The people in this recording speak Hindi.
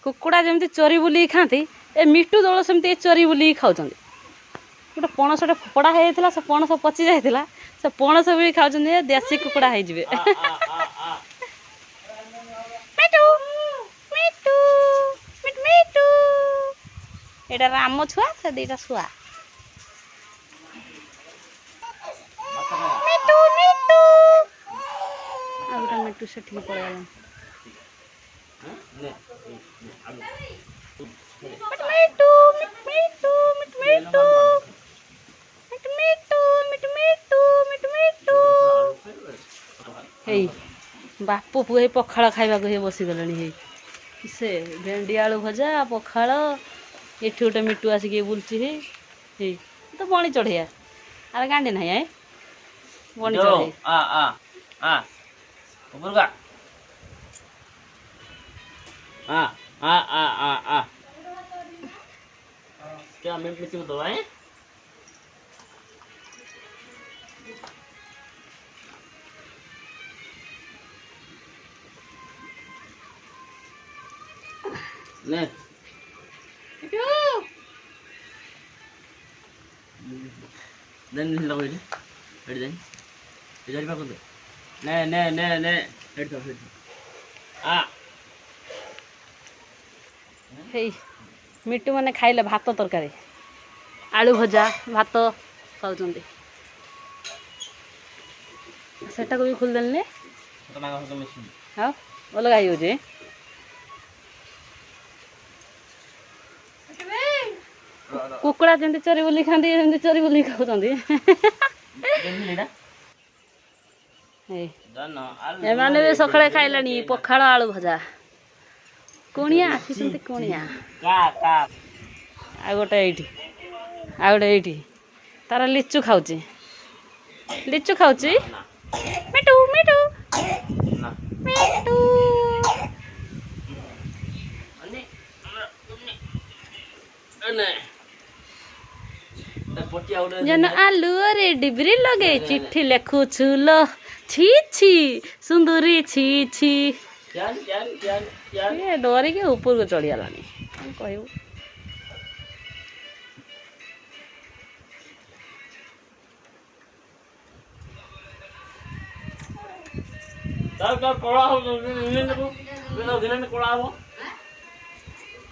कुकुड़ा जमी चोरी बुल खाती ए मिटू दल सेमती चोरी बुल खाऊँ गोटे पणसटे फोड़ा होता से पणस पचि जाता से पणस भी खाऊ देसी कुकुड़ा हो एटा राम छुआ से दीटा छुआ मिटू मिटू मिटू से ठीक पड़े बापू पुए पखाड़ खाइबा बसीगले से भेंडी आलू भजा पखाड़ ये गोटे मिटू आसिक बुलची तो बणी चढ़िया अरे गांडी ना है बणी चढ़े क्या मिट्टी में दवा है ले देन लगो इधर बैठ देन इधर पे कर ने ने ने ने बैठ आ हे मिट्टू मैंने खाइले भात तरकारी आलू भजा भात खाऊँ सेटा को भी खोल देने हाँ अलग आई कुकुड़ा जमी चोरी बुल खाती चोरी बुल खाऊँ एमाने भी सकाଳେ खाइलानी पखाड़ आलू भजा कुणिया आसी कुणिया आ गोटे ये तार लिचु खाऊँ लिचु खाऊँ मिटू मिटू मिटू जन आलू रे डिबरी लगे चिट्ठी लेखु छुलो छी छी सुंदरी छी छी ये डरी के ऊपर को चढ़ी गलानी कहू कड़ा हो दिन कड़ा हो